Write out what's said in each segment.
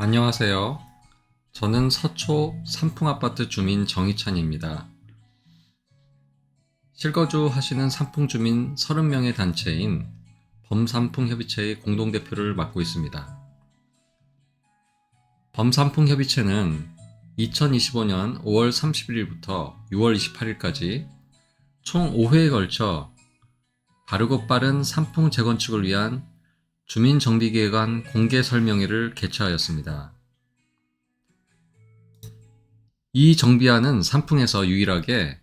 안녕하세요. 저는 서초 삼풍아파트 주민 정희찬입니다. 실거주 하시는 삼풍주민 30명의 단체인 범삼풍협의체의 공동대표를 맡고 있습니다. 범삼풍협의체는 2025년 5월 31일부터 6월 28일까지 총 5회에 걸쳐 바르고 빠른 삼풍 재건축을 위한 주민정비계획안 공개설명회를 개최하였습니다. 이 정비안은 삼풍에서 유일하게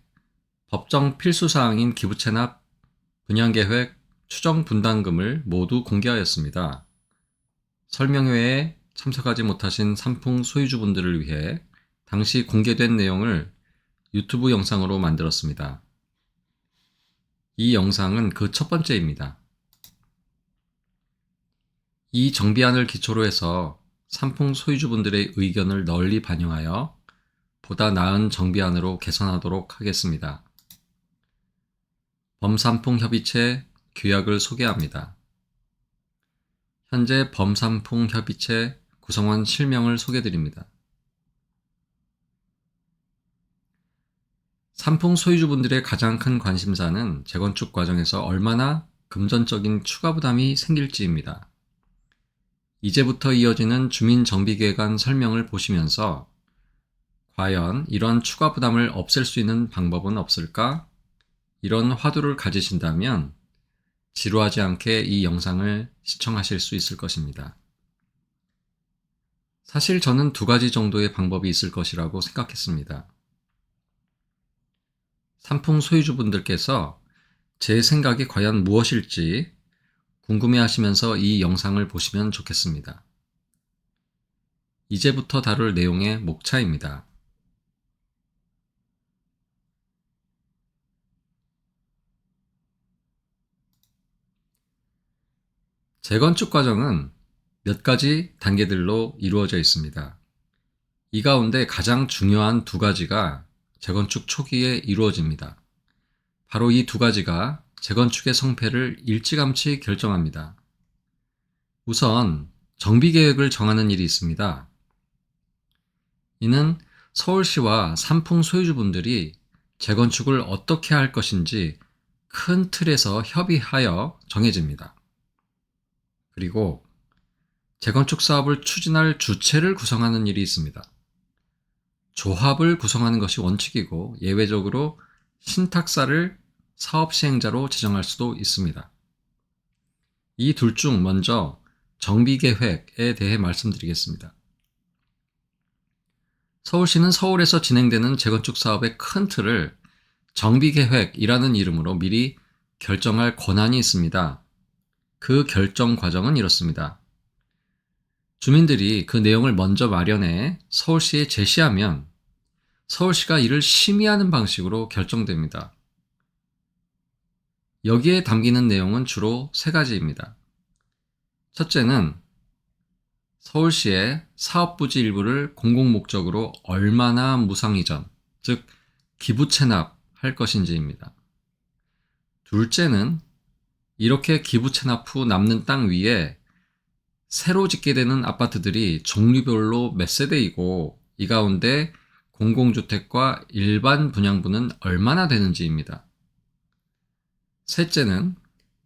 법정 필수사항인 기부채납, 분양계획, 추정분담금을 모두 공개하였습니다. 설명회에 참석하지 못하신 삼풍 소유주분들을 위해 당시 공개된 내용을 유튜브 영상으로 만들었습니다. 이 영상은 그 첫 번째입니다. 이 정비안을 기초로 해서 삼풍 소유주분들의 의견을 널리 반영하여 보다 나은 정비안으로 개선하도록 하겠습니다. 범삼풍협의체 규약을 소개합니다. 현재 범삼풍협의체 구성원 실명을 소개드립니다. 삼풍 소유주분들의 가장 큰 관심사는 재건축 과정에서 얼마나 금전적인 추가 부담이 생길지입니다. 이제부터 이어지는 주민정비계획안 설명을 보시면서 과연 이런 추가 부담을 없앨 수 있는 방법은 없을까? 이런 화두를 가지신다면 지루하지 않게 이 영상을 시청하실 수 있을 것입니다. 사실 저는 2가지 정도의 방법이 있을 것이라고 생각했습니다. 삼풍 소유주분들께서 제 생각이 과연 무엇일지 궁금해 하시면서 이 영상을 보시면 좋겠습니다. 이제부터 다룰 내용의 목차입니다. 재건축 과정은 몇 가지 단계들로 이루어져 있습니다. 이 가운데 가장 중요한 2가지가 재건축 초기에 이루어집니다. 바로 이 2가지가 재건축의 성패를 일찌감치 결정합니다. 우선 정비계획을 정하는 일이 있습니다. 이는 서울시와 삼풍 소유주분들이 재건축을 어떻게 할 것인지 큰 틀에서 협의하여 정해집니다. 그리고 재건축 사업을 추진할 주체를 구성하는 일이 있습니다. 조합을 구성하는 것이 원칙이고 예외적으로 신탁사를 사업 시행자로 지정할 수도 있습니다. 이 둘 중 먼저 정비계획에 대해 말씀드리겠습니다. 서울시는 서울에서 진행되는 재건축 사업의 큰 틀을 정비계획이라는 이름으로 미리 결정할 권한이 있습니다. 그 결정 과정은 이렇습니다. 주민들이 그 내용을 먼저 마련해 서울시에 제시하면 서울시가 이를 심의하는 방식으로 결정됩니다. 여기에 담기는 내용은 주로 3가지입니다. 첫째는 서울시의 사업부지 일부를 공공목적으로 얼마나 무상이전, 즉 기부채납할 것인지입니다. 둘째는 이렇게 기부채납 후 남는 땅 위에 새로 짓게 되는 아파트들이 종류별로 몇 세대이고 이 가운데 공공주택과 일반 분양분은 얼마나 되는지입니다. 셋째는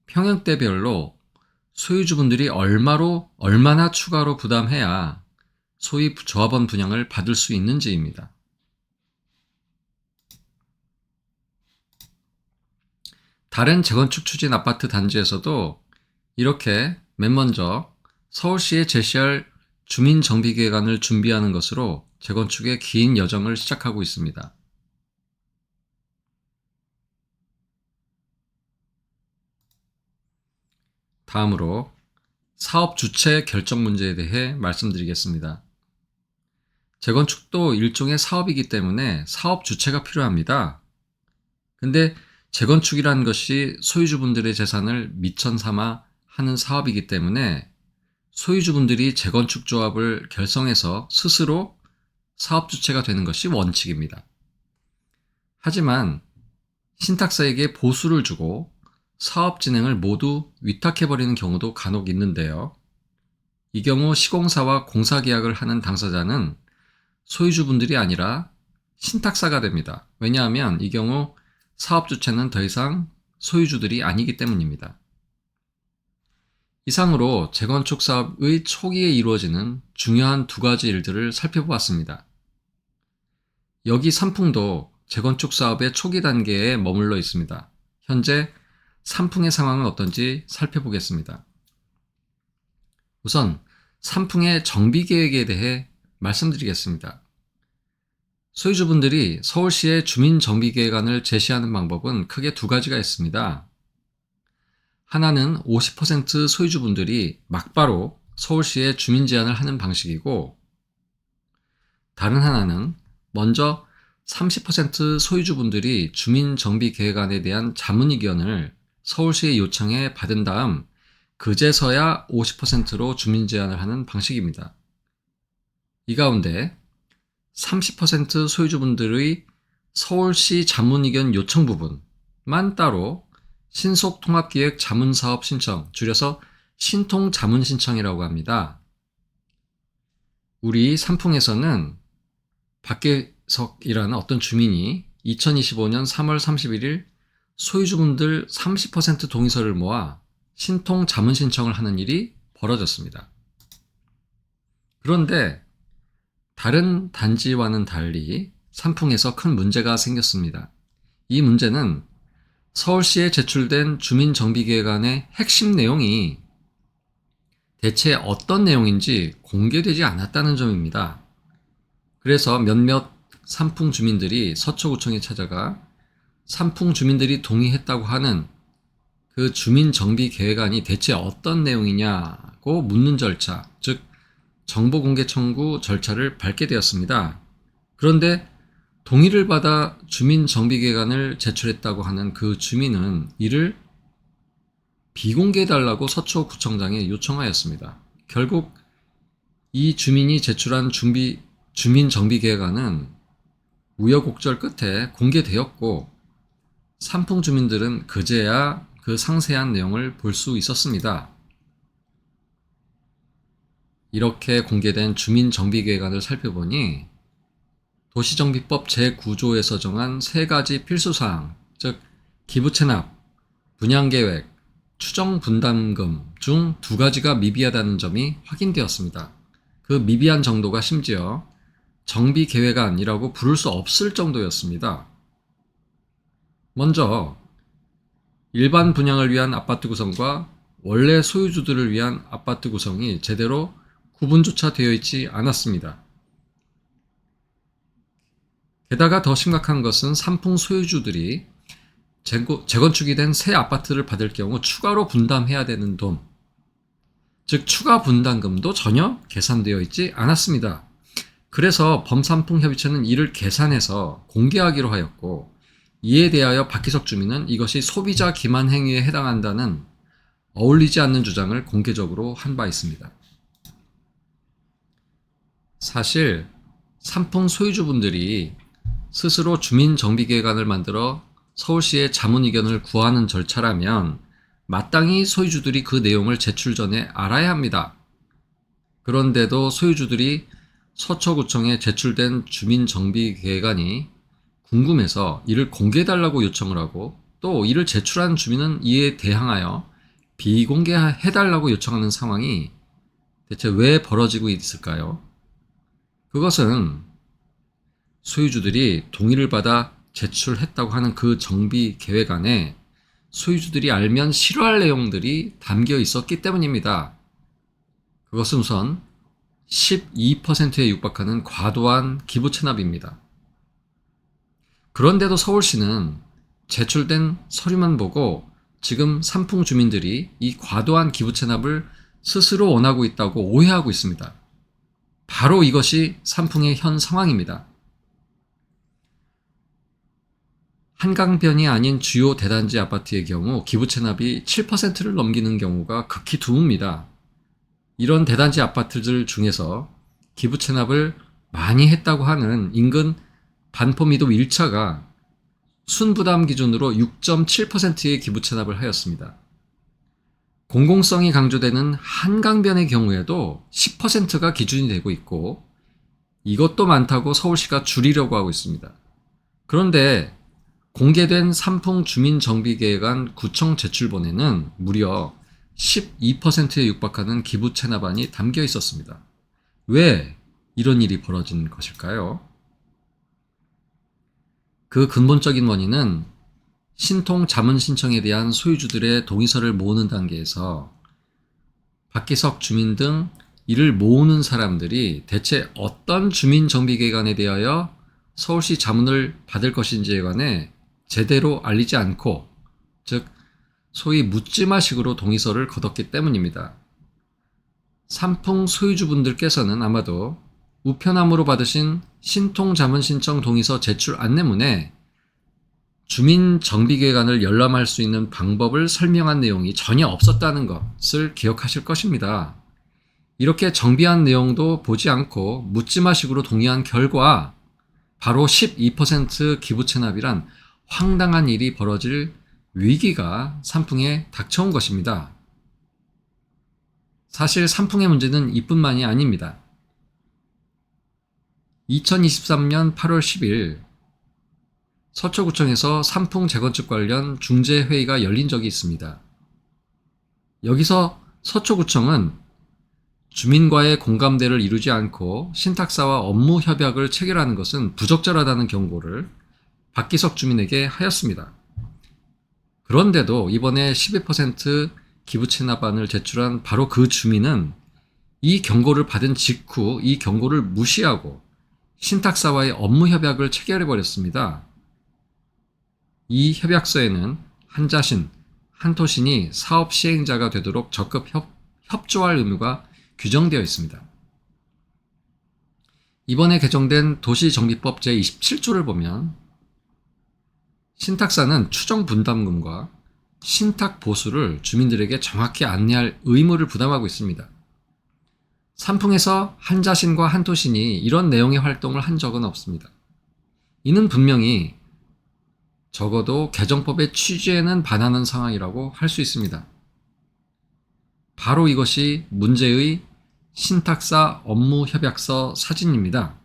평형대별로 소유주분들이 얼마나 추가로 부담해야 소위 조합원 분양을 받을 수 있는지입니다. 다른 재건축 추진 아파트 단지에서도 이렇게 맨 먼저 서울시에 제시할 주민정비계획안을 준비하는 것으로 재건축의 긴 여정을 시작하고 있습니다. 다음으로 사업 주체 결정 문제에 대해 말씀드리겠습니다. 재건축도 일종의 사업이기 때문에 사업 주체가 필요합니다. 근데 재건축이라는 것이 소유주분들의 재산을 미천 삼아 하는 사업이기 때문에 소유주분들이 재건축 조합을 결성해서 스스로 사업 주체가 되는 것이 원칙입니다. 하지만 신탁사에게 보수를 주고 사업 진행을 모두 위탁해버리는 경우도 간혹 있는데요. 이 경우 시공사와 공사계약을 하는 당사자는 소유주분들이 아니라 신탁사가 됩니다. 왜냐하면 이 경우 사업 주체는 더 이상 소유주들이 아니기 때문입니다. 이상으로 재건축 사업의 초기에 이루어지는 중요한 두 가지 일들을 살펴보았습니다. 여기 산풍도 재건축 사업의 초기 단계에 머물러 있습니다. 현재 산풍의 상황은 어떤지 살펴보겠습니다. 우선 산풍의 정비 계획에 대해 말씀드리겠습니다. 소유주분들이 서울시의 주민정비계획안을 제시하는 방법은 크게 두 가지가 있습니다. 하나는 50% 소유주분들이 막바로 서울시에 주민 제안을 하는 방식이고, 다른 하나는 먼저 30% 소유주분들이 주민정비계획안에 대한 자문의견을 서울시에 요청해 받은 다음 그제서야 50%로 주민 제안을 하는 방식입니다. 이 가운데 30% 소유주분들의 서울시 자문의견 요청 부분만 따로 신속통합기획 자문사업 신청, 줄여서 신통자문신청이라고 합니다. 우리 산풍에서는 박계석이라는 어떤 주민이 2025년 3월 31일 소유주분들 30% 동의서를 모아 신통자문신청을 하는 일이 벌어졌습니다. 그런데 다른 단지와는 달리 산풍에서 큰 문제가 생겼습니다. 이 문제는 서울시에 제출된 주민정비계획안의 핵심 내용이 대체 어떤 내용인지 공개되지 않았다는 점입니다. 그래서 몇몇 산풍 주민들이 서초구청에 찾아가 산풍 주민들이 동의했다고 하는 그 주민정비계획안이 대체 어떤 내용이냐고 묻는 절차, 즉 정보공개 청구 절차를 밟게 되었습니다. 그런데 동의를 받아 주민정비계획안을 제출했다고 하는 그 주민은 이를 비공개해달라고 서초구청장에 요청하였습니다. 결국 이 주민이 제출한 주민정비계획안은 우여곡절 끝에 공개되었고, 산풍 주민들은 그제야 그 상세한 내용을 볼 수 있었습니다. 이렇게 공개된 주민정비계획안을 살펴보니 도시정비법 제9조에서 정한 세 가지 필수사항, 즉 기부채납, 분양계획, 추정분담금 중 두 가지가 미비하다는 점이 확인되었습니다. 그 미비한 정도가 심지어 정비계획안이라고 부를 수 없을 정도였습니다. 먼저 일반 분양을 위한 아파트 구성과 원래 소유주들을 위한 아파트 구성이 제대로 구분조차 되어 있지 않았습니다. 게다가 더 심각한 것은 산풍 소유주들이 재건축이 된 새 아파트를 받을 경우 추가로 분담해야 되는 돈, 즉 추가 분담금도 전혀 계산되어 있지 않았습니다. 그래서 범산풍협의체는 이를 계산해서 공개하기로 하였고, 이에 대하여 박희석 주민은 이것이 소비자 기만 행위에 해당한다는 어울리지 않는 주장을 공개적으로 한 바 있습니다. 사실 산풍 소유주분들이 스스로 주민정비계획안을 만들어 서울시에 자문의견을 구하는 절차라면 마땅히 소유주들이 그 내용을 제출 전에 알아야 합니다. 그런데도 소유주들이 서초구청에 제출된 주민정비계획안이 궁금해서 이를 공개해달라고 요청을 하고, 또 이를 제출한 주민은 이에 대항하여 비공개해달라고 요청하는 상황이 대체 왜 벌어지고 있을까요? 그것은 소유주들이 동의를 받아 제출했다고 하는 그 정비계획안에 소유주들이 알면 싫어할 내용들이 담겨 있었기 때문입니다. 그것은 우선 12%에 육박하는 과도한 기부채납입니다. 그런데도 서울시는 제출된 서류만 보고 지금 산풍 주민들이 이 과도한 기부채납을 스스로 원하고 있다고 오해하고 있습니다. 바로 이것이 산풍의 현 상황입니다. 한강변이 아닌 주요 대단지 아파트의 경우 기부채납이 7%를 넘기는 경우가 극히 드뭅니다. 이런 대단지 아파트들 중에서 기부채납을 많이 했다고 하는 인근 반포미도 1차가 순부담 기준으로 6.7%의 기부채납을 하였습니다. 공공성이 강조되는 한강변의 경우에도 10%가 기준이 되고 있고 이것도 많다고 서울시가 줄이려고 하고 있습니다. 그런데 공개된 삼풍 주민정비계획안 구청 제출본에는 무려 12%에 육박하는 기부 체납안이 담겨 있었습니다. 왜 이런 일이 벌어진 것일까요? 그 근본적인 원인은 신통 자문 신청에 대한 소유주들의 동의서를 모으는 단계에서 박기석 주민 등 이를 모으는 사람들이 대체 어떤 주민정비계획안에 대하여 서울시 자문을 받을 것인지에 관해 제대로 알리지 않고, 즉 소위 묻지마식으로 동의서를 거뒀기 때문입니다. 삼풍 소유주분들께서는 아마도 우편함으로 받으신 신통 자문 신청 동의서 제출 안내문에 주민정비계획안을 열람할 수 있는 방법을 설명한 내용이 전혀 없었다는 것을 기억하실 것입니다. 이렇게 정비한 내용도 보지 않고 묻지마식으로 동의한 결과 바로 12% 기부 체납이란 황당한 일이 벌어질 위기가 삼풍에 닥쳐온 것입니다. 사실 삼풍의 문제는 이뿐만이 아닙니다. 2023년 8월 10일 서초구청에서 삼풍 재건축 관련 중재회의가 열린 적이 있습니다. 여기서 서초구청은 주민과의 공감대를 이루지 않고 신탁사와 업무 협약을 체결하는 것은 부적절하다는 경고를 박기석 주민에게 하였습니다. 그런데도 이번에 12% 기부 체납안을 제출한 바로 그 주민은 이 경고를 받은 직후 이 경고를 무시하고 신탁사와의 업무 협약을 체결해버렸습니다. 이 협약서에는 한자신, 한토신이 사업 시행자가 되도록 적극 협조할 의무가 규정되어 있습니다. 이번에 개정된 도시정비법 제27조를 보면 신탁사는 추정 분담금과 신탁 보수를 주민들에게 정확히 안내할 의무를 부담하고 있습니다. 삼풍에서 한자신과 한토신이 이런 내용의 활동을 한 적은 없습니다. 이는 분명히 적어도 개정법의 취지에는 반하는 상황이라고 할 수 있습니다. 바로 이것이 문제의 신탁사 업무협약서 사진입니다.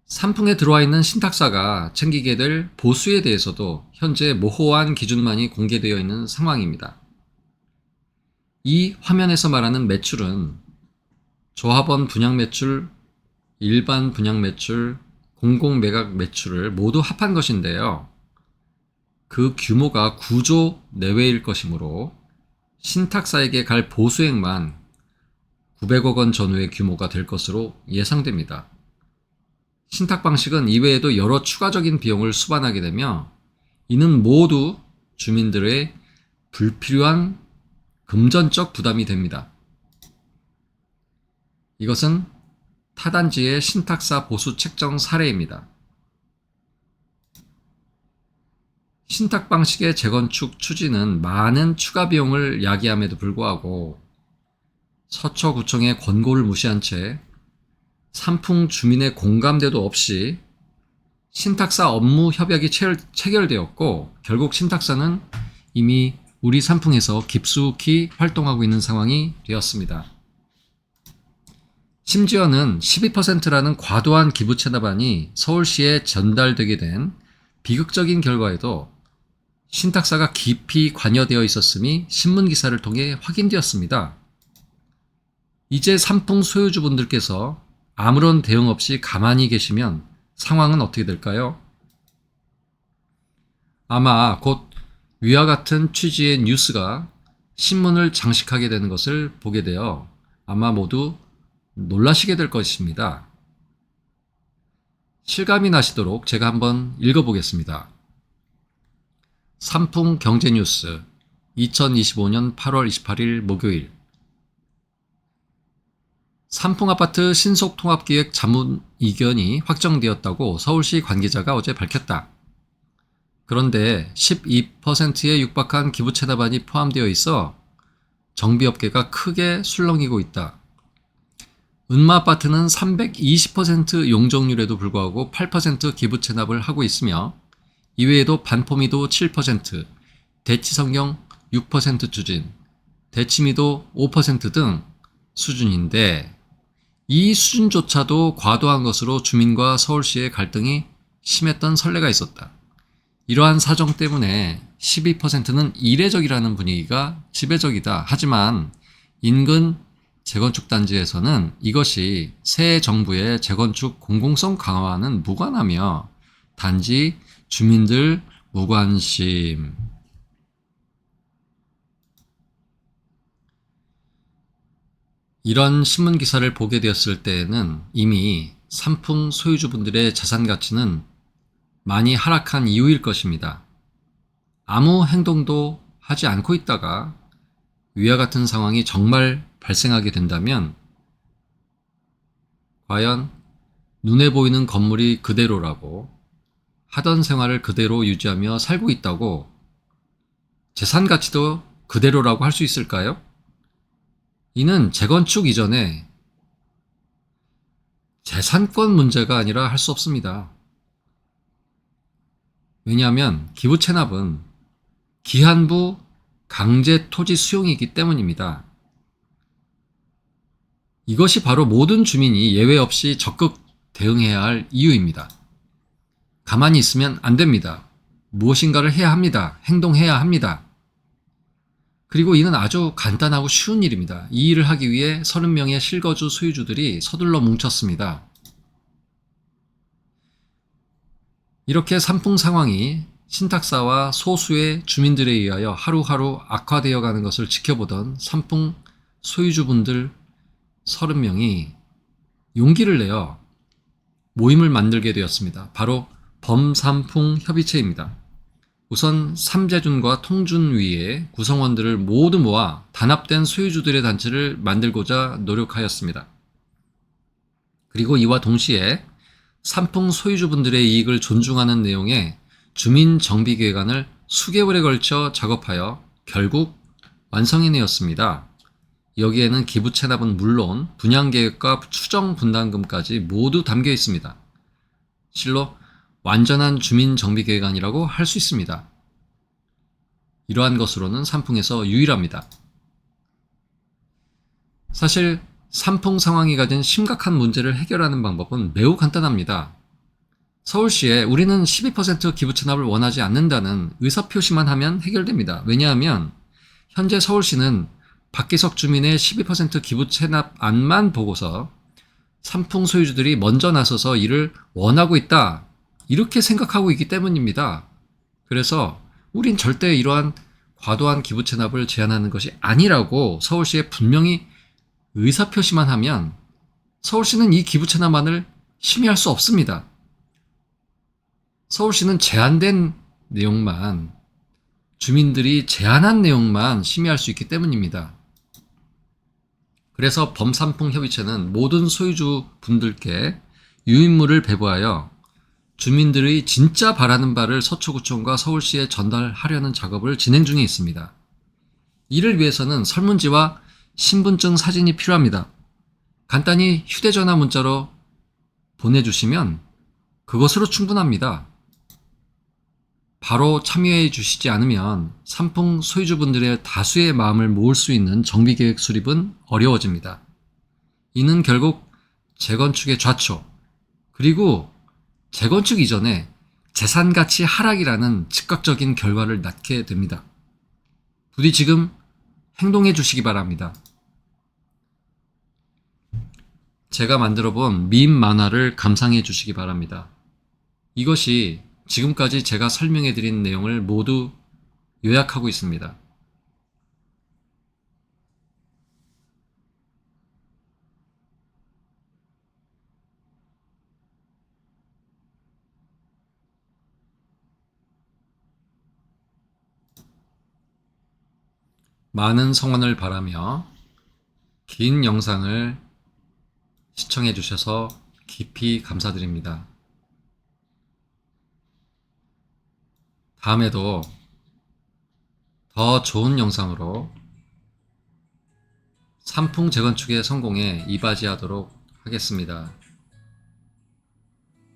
삼풍에 들어와 있는 신탁사가 챙기게 될 보수에 대해서도 현재 모호한 기준만이 공개되어 있는 상황입니다. 이 화면에서 말하는 매출은 조합원 분양 매출, 일반 분양 매출, 공공매각 매출을 모두 합한 것인데요. 그 규모가 9조 내외일 것이므로 신탁사에게 갈 보수액만 900억 원 전후의 규모가 될 것으로 예상됩니다. 신탁 방식은 이외에도 여러 추가적인 비용을 수반하게 되며 이는 모두 주민들의 불필요한 금전적 부담이 됩니다. 이것은 타단지의 신탁사 보수 책정 사례입니다. 신탁 방식의 재건축 추진은 많은 추가 비용을 야기함에도 불구하고 서초구청의 권고를 무시한 채 삼풍 주민의 공감대도 없이 신탁사 업무 협약이 체결되었고 결국 신탁사는 이미 우리 삼풍에서 깊숙이 활동하고 있는 상황이 되었습니다. 심지어는 12%라는 과도한 기부 체납안이 서울시에 전달되게 된 비극적인 결과에도 신탁사가 깊이 관여되어 있었음이 신문기사를 통해 확인되었습니다. 이제 삼풍 소유주분들께서 아무런 대응 없이 가만히 계시면 상황은 어떻게 될까요? 아마 곧 위와 같은 취지의 뉴스가 신문을 장식하게 되는 것을 보게 되어 아마 모두 놀라시게 될 것입니다. 실감이 나시도록 제가 한번 읽어보겠습니다. 삼풍 경제뉴스 2025년 8월 28일 목요일 삼풍아파트 신속통합기획 자문 이견이 확정되었다고 서울시 관계자가 어제 밝혔다. 그런데 12%에 육박한 기부 체납안이 포함되어 있어 정비업계가 크게 술렁이고 있다. 은마아파트는 320% 용적률에도 불구하고 8% 기부 체납을 하고 있으며 이외에도 반포미도 7%, 대치성경 6% 추진, 대치미도 5% 등 수준인데 이 수준조차도 과도한 것으로 주민과 서울시의 갈등이 심했던 선례가 있었다. 이러한 사정 때문에 12%는 이례적이라는 분위기가 지배적이다. 하지만 인근 재건축 단지에서는 이것이 새 정부의 재건축 공공성 강화와는 무관하며 단지 주민들 무관심. 이런 신문 기사를 보게 되었을 때에는 이미 산풍 소유주분들의 자산 가치는 많이 하락한 이유일 것입니다. 아무 행동도 하지 않고 있다가 위와 같은 상황이 정말 발생하게 된다면 과연 눈에 보이는 건물이 그대로라고 하던 생활을 그대로 유지하며 살고 있다고 재산 가치도 그대로라고 할 수 있을까요? 이는 재건축 이전에 재산권 문제가 아니라 할 수 없습니다. 왜냐하면 기부 체납은 기한부 강제 토지 수용이기 때문입니다. 이것이 바로 모든 주민이 예외 없이 적극 대응해야 할 이유입니다. 가만히 있으면 안 됩니다. 무엇인가를 해야 합니다. 행동해야 합니다. 그리고 이는 아주 간단하고 쉬운 일입니다. 이 일을 하기 위해 30명의 실거주 소유주들이 서둘러 뭉쳤습니다. 이렇게 산풍 상황이 신탁사와 소수의 주민들에 의하여 하루하루 악화되어 가는 것을 지켜보던 산풍 소유주분들 30명이 용기를 내어 모임을 만들게 되었습니다. 바로 범산풍 협의체입니다. 우선 삼재준과 통준위의 구성원들을 모두 모아 단합된 소유주들의 단체를 만들고자 노력하였습니다. 그리고 이와 동시에 산풍 소유주분들의 이익을 존중하는 내용의 주민정비계획안을 수개월에 걸쳐 작업하여 결국 완성해내었습니다. 여기에는 기부 체납은 물론 분양계획과 추정분담금까지 모두 담겨 있습니다. 실로 완전한 주민정비계획안이라고 할 수 있습니다. 이러한 것으로는 산풍에서 유일합니다. 사실 산풍 상황이 가진 심각한 문제를 해결하는 방법은 매우 간단합니다. 서울시에 우리는 12% 기부 체납을 원하지 않는다는 의사표시만 하면 해결됩니다. 왜냐하면 현재 서울시는 박기석 주민의 12% 기부 체납안만 보고서 산풍 소유주들이 먼저 나서서 이를 원하고 있다, 이렇게 생각하고 있기 때문입니다. 그래서 우린 절대 이러한 과도한 기부 체납을 제한하는 것이 아니라고 서울시에 분명히 의사표시만 하면 서울시는 이 기부 체납안을 심의할 수 없습니다. 서울시는 제한된 내용만, 주민들이 제한한 내용만 심의할 수 있기 때문입니다. 그래서 범산풍 협의체는 모든 소유주 분들께 유인물을 배부하여 주민들의 진짜 바라는 바를 서초구청과 서울시에 전달하려는 작업을 진행 중에 있습니다. 이를 위해서는 설문지와 신분증 사진이 필요합니다. 간단히 휴대전화 문자로 보내주시면 그것으로 충분합니다. 바로 참여해 주시지 않으면 산풍 소유주분들의 다수의 마음을 모을 수 있는 정비계획 수립은 어려워집니다. 이는 결국 재건축의 좌초, 그리고 재건축 이전에 재산가치 하락이라는 즉각적인 결과를 낳게 됩니다. 부디 지금 행동해 주시기 바랍니다. 제가 만들어 본 밈 만화를 감상해 주시기 바랍니다. 이것이 지금까지 제가 설명해 드린 내용을 모두 요약하고 있습니다. 많은 성원을 바라며 긴 영상을 시청해 주셔서 깊이 감사드립니다. 다음에도 더 좋은 영상으로 산풍 재건축의 성공에 이바지하도록 하겠습니다.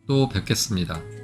또 뵙겠습니다.